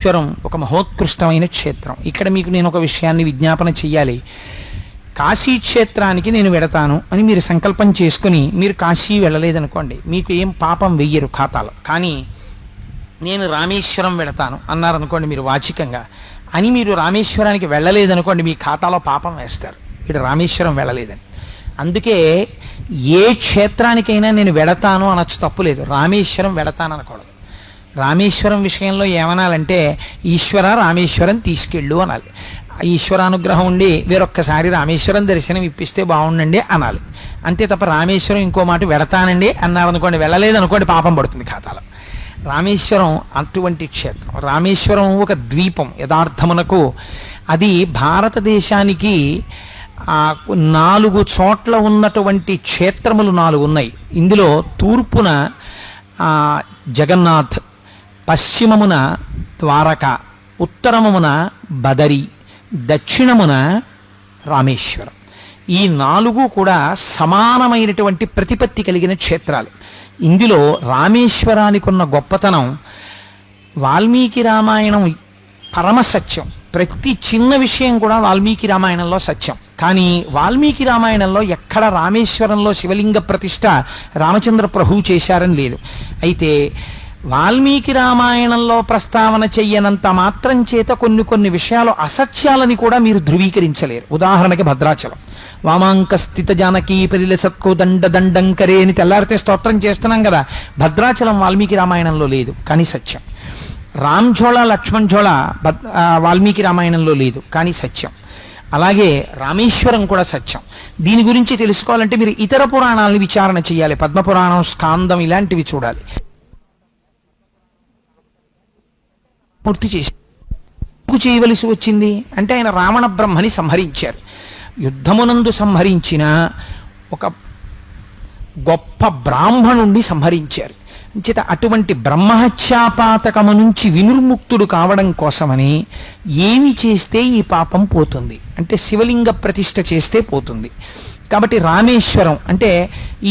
రామేశ్వరం ఒక మహోత్కృష్టమైన క్షేత్రం. ఇక్కడ మీకు నేను ఒక విషయాన్ని విజ్ఞాపన చెయ్యాలి. కాశీ క్షేత్రానికి నేను వెడతాను అని మీరు సంకల్పం చేసుకుని మీరు కాశీ వెళ్ళలేదనుకోండి, మీకు ఏం పాపం వెయ్యరు ఖాతాలో. కానీ నేను రామేశ్వరం వెళతాను అన్నారనుకోండి మీరు వాచికంగా, అని మీరు రామేశ్వరానికి వెళ్ళలేదనుకోండి మీ ఖాతాలో పాపం వేస్తారు, ఇక్కడ రామేశ్వరం వెళ్ళలేదని. అందుకే ఏ క్షేత్రానికైనా నేను వెడతాను అనొచ్చు, తప్పులేదు. రామేశ్వరం వెడతాను అనకూడదు. రామేశ్వరం విషయంలో ఏమనాలంటే ఈశ్వర రామేశ్వరం తీసుకెళ్ళు అనాలి. ఈశ్వరానుగ్రహం ఉండి వేరొక్కసారి రామేశ్వరం దర్శనం ఇప్పిస్తే బాగుండండి అనాలి. అంతే తప్ప రామేశ్వరం ఇంకో మాట వెడతానండి అన్నారనుకోండి, వెళ్ళలేదనుకోండి పాపం పడుతుంది ఖాతాలో. రామేశ్వరం అటువంటి క్షేత్రం. రామేశ్వరం ఒక ద్వీపం. యథార్థమునకు అది భారతదేశానికి 4 చోట్ల ఉన్నటువంటి క్షేత్రములు 4 ఉన్నాయి. ఇందులో తూర్పున జగన్నాథ్, పశ్చిమమున ద్వారక, ఉత్తరమున బదరి, దక్షిణమున రామేశ్వరం. ఈ 4 కూడా సమానమైనటువంటి ప్రతిపత్తి కలిగిన క్షేత్రాలు. ఇందులో రామేశ్వరానికి ఉన్న గొప్పతనం, వాల్మీకి రామాయణం పరమసత్యం. ప్రతి చిన్న విషయం కూడా వాల్మీకి రామాయణంలో సత్యం. కానీ వాల్మీకి రామాయణంలో ఎక్కడ రామేశ్వరంలో శివలింగ ప్రతిష్ఠ రామచంద్ర ప్రభువు చేశారని లేదు. అయితే వాల్మీకి రామాయణంలో ప్రస్తావన చెయ్యనంత మాత్రం చేత కొన్ని విషయాలు అసత్యాలని కూడా మీరు ధృవీకరించలేరు. ఉదాహరణకి భద్రాచలం, వామాంక స్థిత జానకీ పరిల సత్కో దండ దండంకరే అని తెల్లారితే స్తోత్రం చేస్తున్నాం కదా, భద్రాచలం వాల్మీకి రామాయణంలో లేదు కానీ సత్యం. రామ్ఝోళ లక్ష్మణ్ఝోళ వాల్మీకి రామాయణంలో లేదు కానీ సత్యం. అలాగే రామేశ్వరం కూడా సత్యం. దీని గురించి తెలుసుకోవాలంటే మీరు ఇతర పురాణాలను విచారణ చేయాలి. పద్మపురాణం, స్కాందం ఇలాంటివి చూడాలి. పూర్తి చేసి చేయవలసి వచ్చింది అంటే ఆయన రావణ బ్రహ్మని సంహరించారు. యుద్ధమునందు సంహరించిన ఒక గొప్ప బ్రాహ్మణుణ్ణి సంహరించారు. చేత అటువంటి బ్రహ్మహత్యాపాతకము నుంచి వినుర్ముక్తుడు కావడం కోసమని ఏమి చేస్తే ఈ పాపం పోతుంది అంటే శివలింగ ప్రతిష్ఠ చేస్తే పోతుంది. కాబట్టి రామేశ్వరం అంటే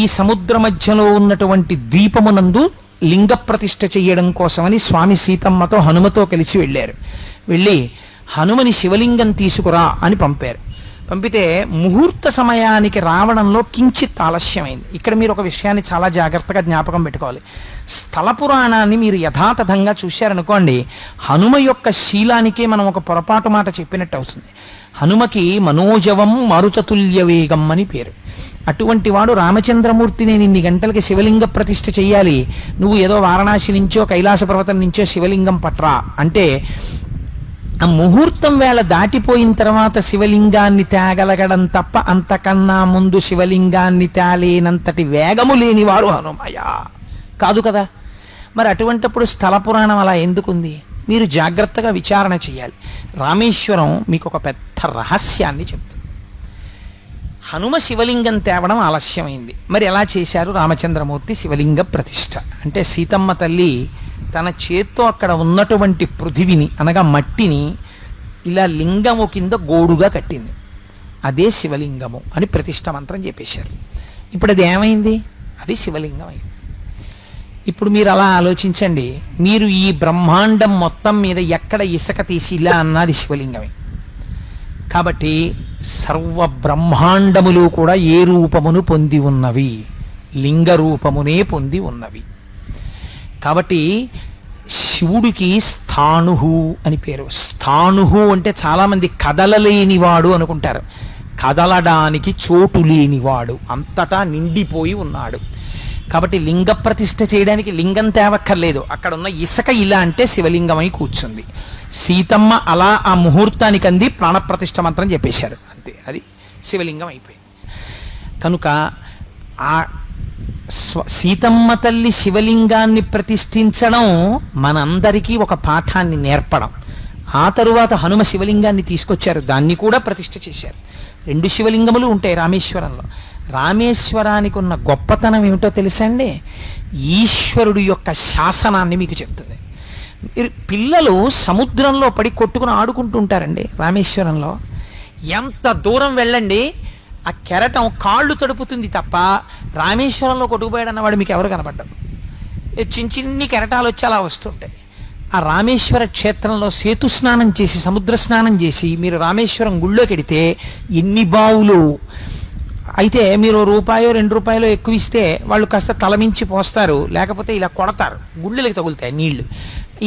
ఈ సముద్ర మధ్యలో ఉన్నటువంటి ద్వీపమునందు లింగ ప్రతిష్ఠ చేయడం కోసమని స్వామి సీతమ్మతో హనుమతో కలిసి వెళ్ళారు. వెళ్ళి హనుమని శివలింగం తీసుకురా అని పంపారు. పంపితే ముహూర్త సమయానికి రావడంలో కించిత్ ఆలస్యమైంది. ఇక్కడ మీరు ఒక విషయాన్ని చాలా జాగ్రత్తగా జ్ఞాపకం పెట్టుకోవాలి. స్థల పురాణాన్ని మీరు యథాతథంగా చూశారనుకోండి, హనుమ యొక్క శీలానికే మనం ఒక పొరపాటు మాట చెప్పినట్టు అవుతుంది. హనుమకి మనోజవం మారుతతుల్య వేగం అని పేరు. అటువంటి వాడు రామచంద్రమూర్తి నేను ఇన్ని గంటలకి శివలింగ ప్రతిష్ఠ చెయ్యాలి, నువ్వు ఏదో వారణాసి నుంచో కైలాస పర్వతం నుంచో శివలింగం పట్రా అంటే ఆ ముహూర్తం వేళ దాటిపోయిన తర్వాత శివలింగాన్ని తేగలగడం తప్ప అంతకన్నా ముందు శివలింగాన్ని తేలేనంతటి వేగము లేనివారు హనుమయ్య కాదు కదా. మరి అటువంటిప్పుడు స్థల పురాణం అలా ఎందుకుంది? మీరు జాగ్రత్తగా విచారణ చేయాలి. రామేశ్వరం మీకు ఒక పెద్ద రహస్యాన్ని చెప్తుంది. హనుమ శివలింగం తేవడం ఆలస్యమైంది. మరి ఎలా చేశారు రామచంద్రమూర్తి శివలింగ ప్రతిష్ఠ అంటే సీతమ్మ తల్లి తన చేత్తో అక్కడ ఉన్నటువంటి పృథివిని అనగా మట్టిని ఇలా లింగము కింద గోడుగా కట్టింది. అదే శివలింగము అని ప్రతిష్ఠ మంత్రం చెప్పేశారు. ఇప్పుడు అది ఏమైంది? అది శివలింగం అయింది. ఇప్పుడు మీరు అలా ఆలోచించండి, మీరు ఈ బ్రహ్మాండం మొత్తం మీద ఎక్కడ ఇసుక తీసి ఇలా అన్నది శివలింగమే. కాబట్టి సర్వ బ్రహ్మాండములు కూడా ఏ రూపమును పొంది ఉన్నవి? లింగ రూపమునే పొంది ఉన్నవి. కాబట్టి శివుడికి స్థాణుహు అని పేరు. స్థాణుహు అంటే చాలామంది కదలలేనివాడు అనుకుంటారు. కదలడానికి చోటు లేనివాడు, అంతటా నిండిపోయి ఉన్నాడు. కాబట్టి లింగ ప్రతిష్ఠ చేయడానికి లింగం తేవక్కర్లేదు. అక్కడ ఉన్న ఇసుక ఇలా అంటే శివలింగమై కూర్చుంది. సీతమ్మ అలా ఆ ముహూర్తానికి అంది ప్రాణప్రతిష్ఠ మంత్రం చెప్పేశారు, అంతే, అది శివలింగం అయిపోయింది. కనుక ఆ సీతమ్మ తల్లి శివలింగాన్ని ప్రతిష్ఠించడం మనందరికీ ఒక పాఠాన్ని నేర్పడం. ఆ తరువాత హనుమ శివలింగాన్ని తీసుకొచ్చారు, దాన్ని కూడా ప్రతిష్ఠ చేశారు. 2 శివలింగములు ఉంటాయి రామేశ్వరంలో. రామేశ్వరానికి ఉన్న గొప్పతనం ఏమిటో తెలుసండి? ఈశ్వరుడు యొక్క శాసనాన్ని మీకు చెప్తుంది. పిల్లలు సముద్రంలో పడి కొట్టుకుని ఆడుకుంటుంటారండి రామేశ్వరంలో. ఎంత దూరం వెళ్ళండి ఆ కెరటం కాళ్ళు తడుపుతుంది తప్ప రామేశ్వరంలో కొట్టుకుపోయాడన్నవాడు మీకు ఎవరు కనపడ్డారు? చిన్ని కెరటాలు వచ్చి అలా వస్తుంటాయి. ఆ రామేశ్వర క్షేత్రంలో సేతు స్నానం చేసి సముద్ర స్నానం చేసి మీరు రామేశ్వరం గుళ్ళోకి వెడితే ఎన్ని బావులు. అయితే మీరు ₹2 ఎక్కువ ఇస్తే వాళ్ళు కాస్త తలమించి పోస్తారు, లేకపోతే ఇలా కొడతారు, గుళ్ళకి తగులుతాయి నీళ్లు.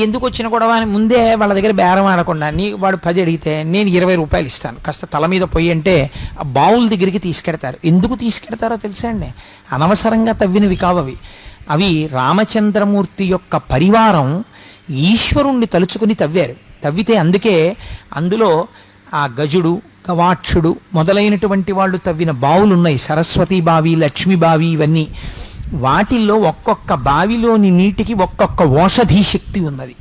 ఎందుకు వచ్చిన గొడవ అని ముందే వాళ్ళ దగ్గర బేరం ఆడకుండా వాడు 10 అడిగితే నేను ₹20 ఇస్తాను, కాస్త తల మీద పొయ్యి అంటే ఆ బావుల దగ్గరికి తీసుకెడతారు. ఎందుకు తీసుకెడతారో తెలుసా అండి? అనవసరంగా తవ్వినవి కావవి. అవి రామచంద్రమూర్తి యొక్క పరివారం ఈశ్వరుణ్ణి తలుచుకుని తవ్వారు. తవ్వితే అందుకే అందులో ఆ గజుడు, గవాక్షుడు మొదలైనటువంటి వాళ్ళు తవ్విన బావులున్నాయి. సరస్వతి బావి, లక్ష్మీ బావి, ఇవన్నీ. వాటిల్లో ఒక్కొక్క బావిలోని నీటికి ఒక్కొక్క ఓషధీ శక్తి ఉన్నది.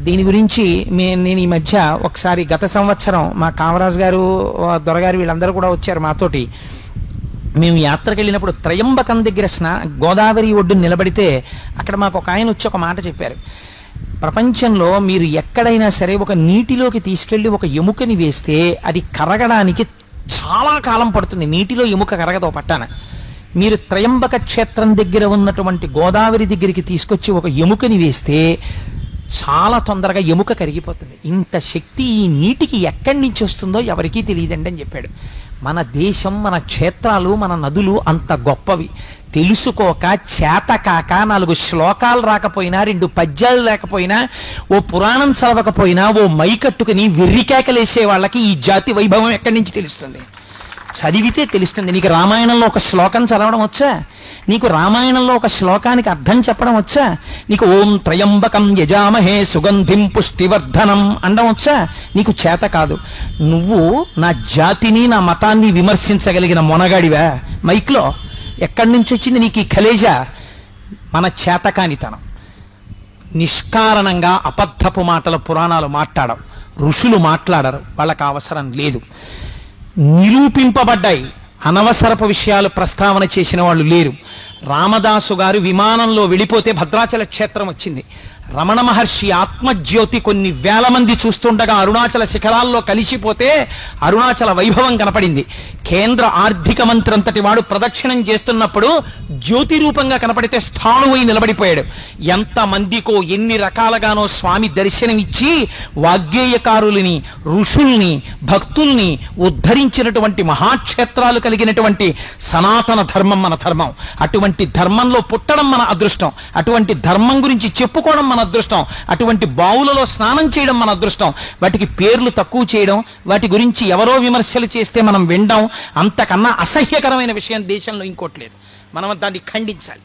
దీని గురించి నేను ఈ మధ్య ఒకసారి గత సంవత్సరం మా కామరాజు గారు, దొరగారు వీళ్ళందరూ కూడా వచ్చారు మాతోటి. మేము యాత్రకు వెళ్ళినప్పుడు త్రయంబకం దగ్గర గోదావరి ఒడ్డు నిలబడితే అక్కడ మాకు ఒక ఆయన వచ్చి ఒక మాట చెప్పారు. ప్రపంచంలో మీరు ఎక్కడైనా సరే ఒక నీటిలోకి తీసుకెళ్లి ఒక ఎముకని వేస్తే అది కరగడానికి చాలా కాలం పడుతుంది. నీటిలో ఎముక కరగదో పట్టాన. మీరు త్రయంబక క్షేత్రం దగ్గర ఉన్నటువంటి గోదావరి దగ్గరికి తీసుకొచ్చి ఒక ఎముకని వేస్తే చాలా తొందరగా ఎముక కరిగిపోతుంది. ఇంత శక్తి ఈ నీటికి ఎక్కడి నుంచి వస్తుందో ఎవరికీ తెలియదండి అని చెప్పాడు. మన దేశం, మన క్షేత్రాలు, మన నదులు అంత గొప్పవి. తెలుసుకోక, చేతకాక, 4 శ్లోకాలు రాకపోయినా, 2 పద్యాలు లేకపోయినా, ఓ పురాణం చదవకపోయినా, ఓ మైకట్టుకుని వెర్రికేకలేసే వాళ్ళకి ఈ జాతి వైభవం ఎక్కడి నుంచి తెలుస్తుంది? చదివితే తెలుస్తుంది. నీకు రామాయణంలో ఒక శ్లోకం చదవడం వచ్చా? నీకు రామాయణంలో ఒక శ్లోకానికి అర్థం చెప్పడం వచ్చా? నీకు ఓం త్రయంబకం యజామహే సుగంధిం పుష్టివర్ధనం అండం వచ్చా? నీకు చేత కాదు. నువ్వు నా జాతిని, నా మతాన్ని విమర్శించగలిగిన మొనగాడివా? మైక్లో ఎక్కడి నుంచి వచ్చింది నీకు ఈ కలేజా? మన చేతకానితనం. నిష్కారణంగా అబద్ధపు మాటల పురాణాలు మాట్లాడవు, ఋషులు మాట్లాడరు, వాళ్ళకి అవసరం లేదు. నిరూపింపబడ్డాయి, అనవసరపు విషయాలు ప్రస్తావన చేసిన వాళ్ళు లేరు. రామదాసు గారు విమానంలో వెళ్ళిపోతే భద్రాచల క్షేత్రం వచ్చింది. రమణ మహర్షి ఆత్మజ్యోతి కొన్ని వేల మంది చూస్తుండగా అరుణాచల శిఖరాల్లో కలిసిపోతే అరుణాచల వైభవం కనపడింది. కేంద్ర ఆర్థిక మంత్రి అంతటి వాడు ప్రదక్షిణం చేస్తున్నప్పుడు జ్యోతి రూపంగా కనపడితే స్థాణువై నిలబడిపోయాడు. ఎంతమందికో ఎన్ని రకాలుగానో స్వామి దర్శనమిచ్చి వాగ్గేయకారుల్ని, ఋషుల్ని, భక్తుల్ని ఉద్ధరించినటువంటి మహాక్షేత్రాలు కలిగినటువంటి సనాతన ధర్మం మన ధర్మం. అటువంటి ధర్మంలో పుట్టడం మన అదృష్టం. అటువంటి ధర్మం గురించి చెప్పుకోవడం మన అదృష్టం. అటువంటి బావులలో స్నానం చేయడం మన అదృష్టం. వాటికి పేర్లు తక్కువ చేయడం, వాటి గురించి ఎవరో విమర్శలు చేస్తే మనం వినడం, అంతకన్నా అసహ్యకరమైన విషయం దేశంలో ఇంకోట్లేదు. మనం దాన్ని ఖండించాలి.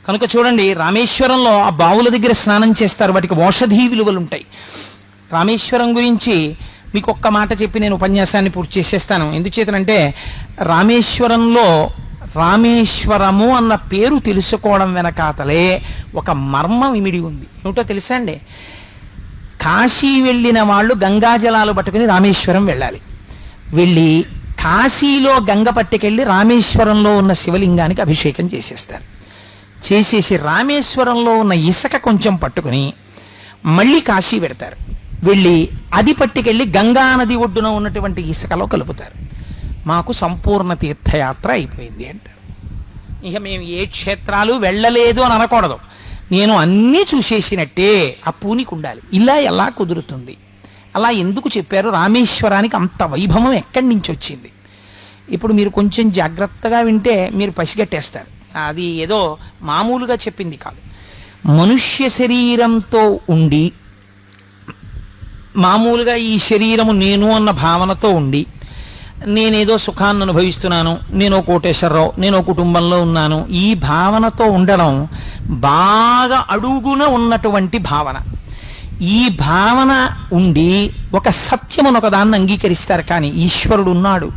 కనుక చూడండి, రామేశ్వరంలో ఆ బావుల దగ్గర స్నానం చేస్తారు. వాటికి ఔషధీ విలువలు ఉంటాయి. రామేశ్వరం గురించి మీకు ఒక్క మాట చెప్పి నేను ఉపన్యాసాన్ని పూర్తి చేసేస్తాను. ఎందుచేతనంటే రామేశ్వరంలో రామేశ్వరము అన్న పేరు తెలుసుకోవడం వెనకాతలే ఒక మర్మం ఇమిడి ఉంది. ఏమిటో తెలుసా అండి? కాశీ వెళ్ళిన వాళ్ళు గంగాజలాలు పట్టుకుని రామేశ్వరం వెళ్ళాలి. వెళ్ళి కాశీలో గంగ పట్టుకెళ్ళి రామేశ్వరంలో ఉన్న శివలింగానికి అభిషేకం చేసేస్తారు. చేసేసి రామేశ్వరంలో ఉన్న ఇసుక కొంచెం పట్టుకుని మళ్ళీ కాశీ పెడతారు. వెళ్ళి అది పట్టుకెళ్ళి గంగా నది ఒడ్డున ఉన్నటువంటి ఇసుకలో కలుపుతారు. మాకు సంపూర్ణ తీర్థయాత్ర అయిపోయింది అంటారు. ఇక మేము ఏ క్షేత్రాలు వెళ్ళలేదు అని అనకూడదు. నేను అన్నీ చూసేసినట్టే ఆ పూనికి ఉండాలి. ఇలా ఎలా కుదురుతుంది? అలా ఎందుకు చెప్పారు? రామేశ్వరానికి అంత వైభవం ఎక్కడి నుంచి వచ్చింది? ఇప్పుడు మీరు కొంచెం జాగ్రత్తగా వింటే మీరు పసిగట్టేస్తారు. అది ఏదో మామూలుగా చెప్పింది కాదు. మనుష్య శరీరంతో ఉండి, మామూలుగా ఈ శరీరము నేను అన్న భావనతో ఉండి, నేనేదో సుఖాన్ని అనుభవిస్తున్నాను, నేను కోటేశ్వరరావు, నేను కుటుంబంలో ఉన్నాను, ఈ భావనతో ఉండడం బాగా అడుగున ఉన్నటువంటి భావన. ఈ భావన ఉండి ఒక సత్యమును ఒకదాన్ని అంగీకరిస్తారు. కానీ ఈశ్వరుడు ఉన్నాడు,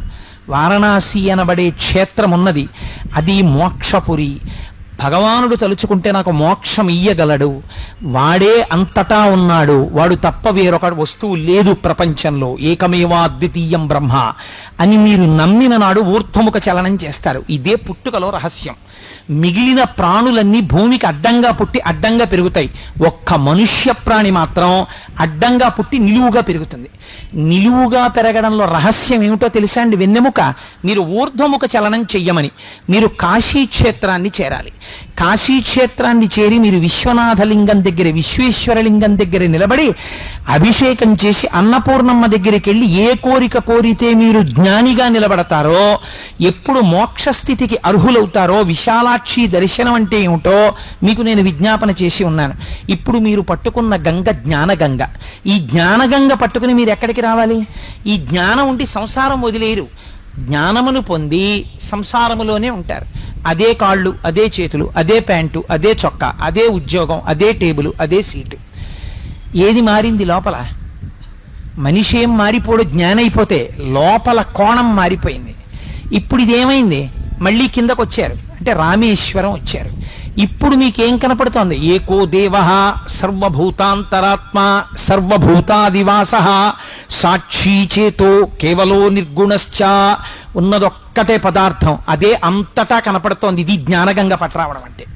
వారణాసి అనబడే క్షేత్రం ఉన్నది, అది మోక్షపురి. భగవానుడు తలుచుకుంటే నాకు మోక్షం ఇయ్యగలడు, వాడే అంతటా ఉన్నాడు, వాడు తప్ప వేరొక వస్తువు లేదు ప్రపంచంలో, ఏకమేవా అద్వితీయం బ్రహ్మ అని మీరు నమ్మిన నాడు ఊర్ధ్వముఖ చలనం చేస్తారు. ఇదే పుట్టుకలో రహస్యం. మిగిలిన ప్రాణులన్నీ భూమికి అడ్డంగా పుట్టి అడ్డంగా పెరుగుతాయి. ఒక్క మనుష్య ప్రాణి మాత్రం అడ్డంగా పుట్టి నిలువుగా పెరుగుతుంది. నిలువుగా పెరగడంలో రహస్యం ఏమిటో తెలుసా అండి? వెన్నెముక. మీరు ఊర్ధ్వముఖ చలనం చెయ్యమని. మీరు కాశీ క్షేత్రాన్ని చేరాలి. కాశీ క్షేత్రాన్ని చేరి మీరు విశ్వనాథలింగం దగ్గర, విశ్వేశ్వరలింగం దగ్గర నిలబడి అభిషేకం చేసి అన్నపూర్ణమ్మ దగ్గరికి వెళ్ళి ఏ కోరిక కోరితే మీరు జ్ఞానిగా నిలబడతారో, ఎప్పుడు మోక్షస్థితికి అర్హులవుతారో, విశాలాక్షి దర్శనం అంటే ఏమిటో మీకు నేను విజ్ఞాపన చేసి ఉన్నాను. ఇప్పుడు మీరు పట్టుకున్న గంగ జ్ఞానగంగ. ఈ జ్ఞానగంగ పట్టుకుని మీరు ఎక్కడికి రావాలి? ఈ జ్ఞానం ఉండి సంసారం వదిలేరు. జ్ఞానమును పొంది సంసారములోనే ఉంటారు. అదే కాళ్ళు, అదే చేతులు, అదే ప్యాంటు, అదే చొక్కా, అదే ఉద్యోగం, అదే టేబుల్, అదే సీటు. ఏది మారింది లోపల? మనిషి ఏం మారిపోడు జ్ఞానైపోతే, లోపల కోణం మారిపోయింది. ఇప్పుడు ఇదేమైంది? మళ్ళీ కిందకు వచ్చారు, అంటే రామేశ్వరం వచ్చారు. ఇప్పుడు మీకేం కనపడుతోంది? ఏకో దేవ సర్వభూతాంతరాత్మ సర్వభూతాదివాస సాక్షీ చేతో కేవలో నిర్గుణశ్చ. ఉన్నదొక్కటే పదార్థం, అదే అంతటా కనపడుతోంది. ఇది జ్ఞానగంగ పట్టరావడం అంటే.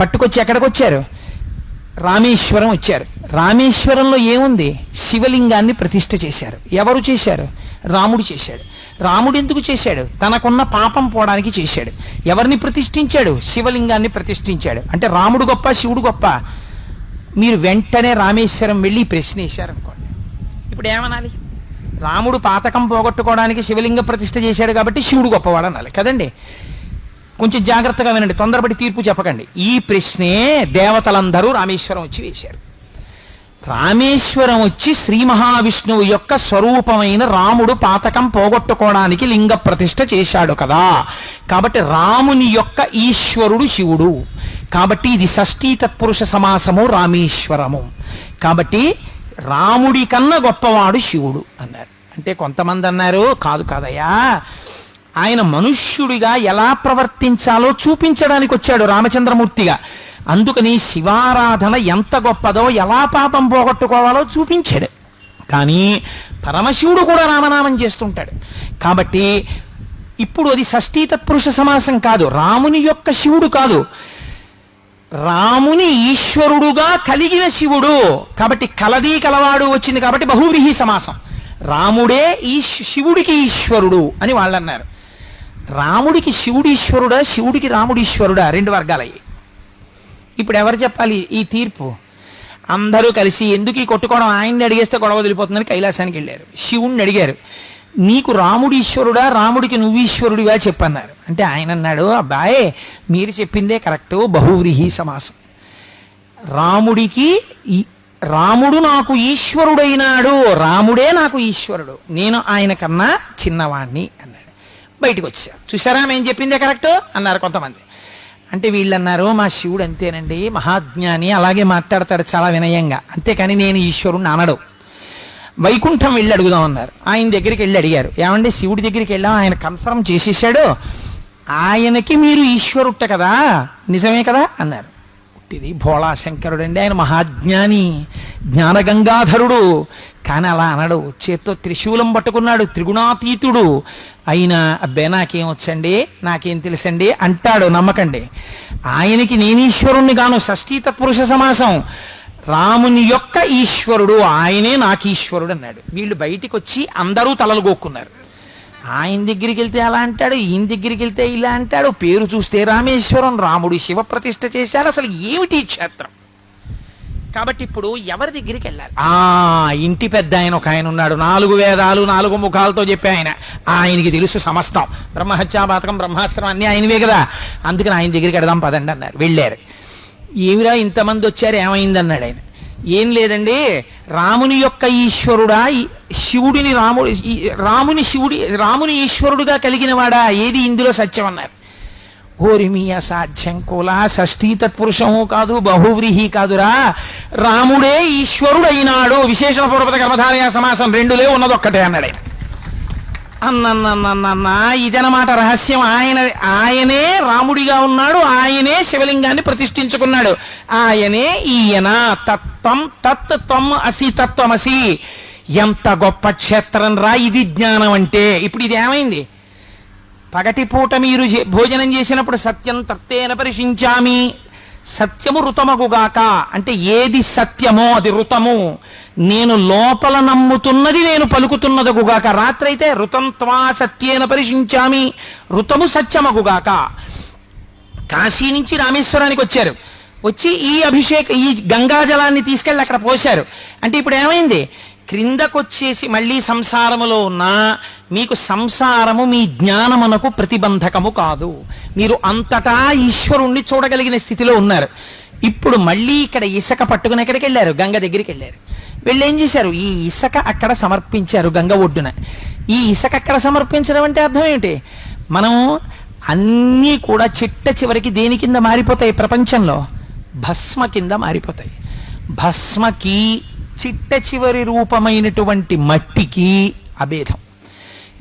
పట్టుకొచ్చి ఎక్కడికి వచ్చారు? రామేశ్వరం వచ్చారు. రామేశ్వరంలో ఏముంది? శివలింగాన్ని ప్రతిష్ఠ చేశారు. ఎవరు చేశారు? రాముడు చేశాడు. రాముడు ఎందుకు చేశాడు? తనకున్న పాపం పోవడానికి చేశాడు. ఎవరిని ప్రతిష్ఠించాడు? శివలింగాన్ని ప్రతిష్ఠించాడు. అంటే రాముడు గొప్ప, శివుడు గొప్ప? మీరు వెంటనే రామేశ్వరం వెళ్ళి ప్రశ్న వేశారనుకోండి, ఇప్పుడు ఏమనాలి? రాముడు పాతకం పోగొట్టుకోవడానికి శివలింగ ప్రతిష్ఠ చేశాడు కాబట్టి శివుడు గొప్పవాడు అనాలి కదండి. కొంచెం జాగ్రత్తగా వినండి, తొందరపడి తీర్పు చెప్పకండి. ఈ ప్రశ్నే దేవతలందరూ రామేశ్వరం వచ్చి వేశారు. రామేశ్వరం వచ్చి శ్రీ మహావిష్ణువు యొక్క స్వరూపమైన రాముడు పాతకం పోగొట్టుకోవడానికి లింగ ప్రతిష్ఠ చేశాడు కదా. కాబట్టి రాముని యొక్క ఈశ్వరుడు శివుడు. కాబట్టి ఇది షష్ఠీ తత్పురుష సమాసము, రామేశ్వరము. కాబట్టి రాముడి కన్నా గొప్పవాడు శివుడు అన్నారు. అంటే కొంతమంది అన్నారు, కాదు కాదయ్యా, ఆయన మనుష్యుడిగా ఎలా ప్రవర్తించాలో చూపించడానికి వచ్చాడు రామచంద్రమూర్తిగా. అందుకని శివారాధన ఎంత గొప్పదో, ఎలా పాపం పోగొట్టుకోవాలో చూపించాడు. కానీ పరమశివుడు కూడా రామనామం చేస్తుంటాడు. కాబట్టి ఇప్పుడు అది షష్ఠీ తత్పురుష సమాసం కాదు, రాముని యొక్క శివుడు కాదు, రాముని ఈశ్వరుడుగా కలిగిన శివుడు. కాబట్టి కలది కలవాడు వచ్చింది కాబట్టి బహువ్రీహి సమాసం. రాముడే ఈ శివుడికి ఈశ్వరుడు అని వాళ్ళు అన్నారు. రాముడికి శివుడు ఈశ్వరుడా, శివుడికి రాముడు ఈశ్వరుడా? రెండు వర్గాలయ్యి. ఇప్పుడు ఎవరు చెప్పాలి ఈ తీర్పు? అందరూ కలిసి ఎందుకు ఈ కొట్టుకోవడం, ఆయన్ని అడిగేస్తే గొడవ వదిలిపోతుందని కైలాసానికి వెళ్ళారు. శివుణ్ణి అడిగారు, నీకు రాముడు ఈశ్వరుడా, రాముడికి నువ్వు ఈశ్వరుడిగా చెప్పన్నారు. అంటే ఆయన అన్నాడు, అబ్బాయే మీరు చెప్పిందే కరెక్టు, బహువ్రీహి సమాసం. రాముడికి రాముడు నాకు ఈశ్వరుడైనాడు, రాముడే నాకు ఈశ్వరుడు, నేను ఆయన కన్నా చిన్నవాణ్ణి అన్నాడు. బయటకు వచ్చారు. చూసారా మేము చెప్పిందే కరెక్ట్ అన్నారు కొంతమంది. అంటే వీళ్ళు అన్నారు, మా శివుడు అంతేనండి, మహాజ్ఞాని, అలాగే మాట్లాడతాడు చాలా వినయంగా, అంతేకాని నేను ఈశ్వరుణ్ణి అనడు. వైకుంఠం వెళ్ళి అడుగుదాం అన్నారు. ఆయన దగ్గరికి వెళ్ళి అడిగారు, ఏమంటే శివుడి దగ్గరికి వెళ్ళాం, ఆయన కన్ఫర్మ్ చేసేసాడు, ఆయనకి మీరు ఈశ్వరుట్ట కదా, నిజమే కదా అన్నారు. ఇది భోళాశంకరుడు అండి, ఆయన మహాజ్ఞాని, జ్ఞానగంగాధరుడు. కానీ అలా అనడు, చేత్తో త్రిశూలం పట్టుకున్నాడు, త్రిగుణాతీతుడు. అయినా అబ్బే నాకేం వచ్చండి, నాకేం తెలుసండి అంటాడు. నమ్మకండి, ఆయనకి నేను ఈశ్వరుణ్ణి గాను. షష్ఠీ తత్పురుష సమాసం. రాముని యొక్క ఈశ్వరుడు ఆయనే నాకు ఈశ్వరుడు అన్నాడు. వీళ్ళు బయటికి వచ్చి అందరూ తలలు గోక్కున్నారు. ఆయన దగ్గరికి వెళ్తే అలా అంటాడు, ఈయన దగ్గరికి వెళ్తే ఇలా అంటాడు. పేరు చూస్తే రామేశ్వరం, రాముడు శివ ప్రతిష్ఠ చేశాడు. అసలు ఏమిటి క్షేత్రం? కాబట్టి ఇప్పుడు ఎవరి దగ్గరికి వెళ్ళాలి? ఇంటి పెద్ద ఆయన ఒక ఆయన ఉన్నాడు, 4 వేదాలు 4 ముఖాలతో చెప్పే ఆయన. ఆయనకి తెలుసు సమస్తం, బ్రహ్మహత్యాపాతకం బ్రహ్మాస్త్రం అన్నీ ఆయనవే కదా, అందుకని ఆయన దగ్గరికి వెడదాం పదండి అన్నారు. వెళ్ళారు. ఏమిరా ఇంతమంది వచ్చారు, ఏమైంది అన్నాడు ఆయన. ఏం లేదండి, రాముని యొక్క ఈశ్వరుడా, శివుడిని రాముని ఈశ్వరుడుగా కలిగిన వాడా, ఏది ఇందులో సత్యం అన్నారు. ఓరిమి అసాధ్యం కులా, షష్ఠీ తత్పురుషము కాదు, బహువ్రీహి కాదురా, రాముడే ఈశ్వరుడైనాడు. విశేషణ పూర్వత కర్మధారయ సమాసం, రెండులే ఉన్నదొక్కటే అన్నాడు ఆయన. అన్నన్నన్నన్న ఇదనమాట రహస్యం. ఆయనే రాముడిగా ఉన్నాడు, ఆయనే శివలింగాన్ని ప్రతిష్ఠించుకున్నాడు, ఆయనే ఈయన. తత్వం తత్ త్వం అసి తత్వమసి. ఎంత గొప్ప క్షేత్రం రా ఇది జ్ఞానం అంటే. ఇప్పుడు ఇది ఏమైంది? పగటిపూట మీరు భోజనం చేసినప్పుడు సత్యం తత్తేన పరిశించామి, సత్యము ఋతమగుగాక అంటే ఏది సత్యమో అది ఋతము, నేను లోపల నమ్ముతున్నది నేను పలుకుతున్నదగుగాక. రాత్రి అయితే ఋతం త్వా సత్యేన పరిశించామి, ఋతము సత్యమగుగాక. కాశీ నుంచి రామేశ్వరానికి వచ్చారు, వచ్చి ఈ గంగాజలాన్ని తీసుకెళ్ళి అక్కడ పోశారు. అంటే ఇప్పుడు ఏమైంది, క్రిందకొచ్చేసి మళ్ళీ సంసారములో ఉన్నా మీకు సంసారము మీ జ్ఞానమునకు ప్రతిబంధకము కాదు, మీరు అంతటా ఈశ్వరుణ్ణి చూడగలిగిన స్థితిలో ఉన్నారు. ఇప్పుడు మళ్ళీ ఇక్కడ ఇసుక పట్టుకుని ఎక్కడికి వెళ్ళారు, గంగ దగ్గరికి వెళ్ళారు. వీళ్ళు ఏం చేశారు, ఈ ఇసుక అక్కడ సమర్పించారు గంగ ఒడ్డున. ఈ ఇసుక అక్కడ సమర్పించడం అంటే అర్థం ఏమిటి, మనం అన్నీ కూడా చిట్ట చివరికి దేని కింద మారిపోతాయి, ప్రపంచంలో భస్మ కింద మారిపోతాయి. భస్మకి చిట్ట చివరి రూపమైనటువంటి మట్టికి అభేదం.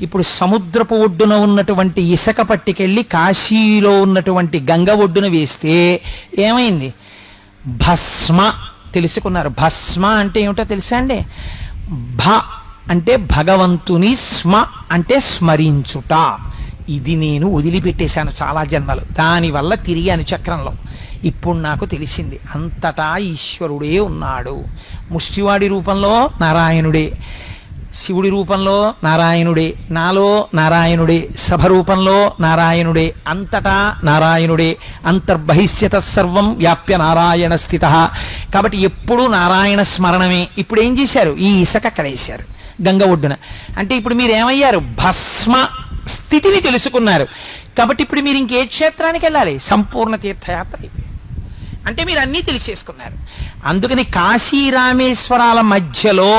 ఇప్పుడు సముద్రపు ఒడ్డున ఉన్నటువంటి ఇసుక పట్టుకెళ్ళి కాశీలో ఉన్నటువంటి గంగ ఒడ్డున వేస్తే ఏమైంది, భస్మ తెలుసుకున్నారు. భస్మ అంటే ఏమిటో తెలుసా అండి, భ అంటే భగవంతుని, స్మ అంటే స్మరించుట. ఇది నేను వదిలిపెట్టేశాను చాలా జన్మలు, దానివల్ల తిరిగాను చక్రంలో. ఇప్పుడు నాకు తెలిసింది అంతటా ఈశ్వరుడే ఉన్నాడు. ముష్టివాడి రూపంలో నారాయణుడే, శివుడి రూపంలో నారాయణుడే, నాలో నారాయణుడే, సభ రూపంలో నారాయణుడే, అంతటా నారాయణుడే, అంతర్బహిష్యత సర్వం వ్యాప్య నారాయణ స్థిత. కాబట్టి ఎప్పుడూ నారాయణ స్మరణమే. ఇప్పుడు ఏం చేశారు, ఈ ఇసుక అక్కడ వేశారు గంగ ఒడ్డున. అంటే ఇప్పుడు మీరు ఏమయ్యారు, భస్మ స్థితిని తెలుసుకున్నారు. కాబట్టి ఇప్పుడు మీరు ఇంకే క్షేత్రానికి వెళ్ళాలి, సంపూర్ణ తీర్థయాత్ర అయిపోయింది. అంటే మీరు అన్నీ తెలిసేసుకున్నారు. అందుకని కాశీ రామేశ్వరాల మధ్యలో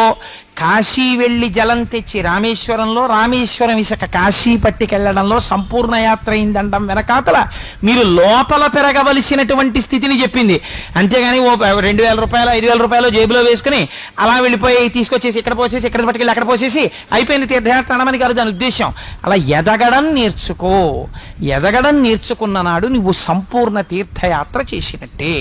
కాశీ వెళ్ళి జలం తెచ్చి రామేశ్వరంలో, రామేశ్వరం ఇసుక కాశీ పట్టికెళ్లడంలో సంపూర్ణ యాత్ర అయిందండం వెనకాతల మీరు లోపల పెరగవలసినటువంటి స్థితిని చెప్పింది. అంతేగాని ఓ 2,000 రూపాయలు 5,000 రూపాయలు జేబులో వేసుకుని అలా వెళ్ళిపోయి తీసుకొచ్చేసి ఇక్కడ పోసేసి ఇక్కడ పట్టుకెళ్ళి అక్కడ పోసేసి అయిపోయింది తీర్థయాత్ర అనమని కాదు దాని ఉద్దేశం. అలా ఎదగడం నేర్చుకో. ఎదగడం నేర్చుకున్న నాడు నువ్వు సంపూర్ణ తీర్థయాత్ర చేసినట్టే.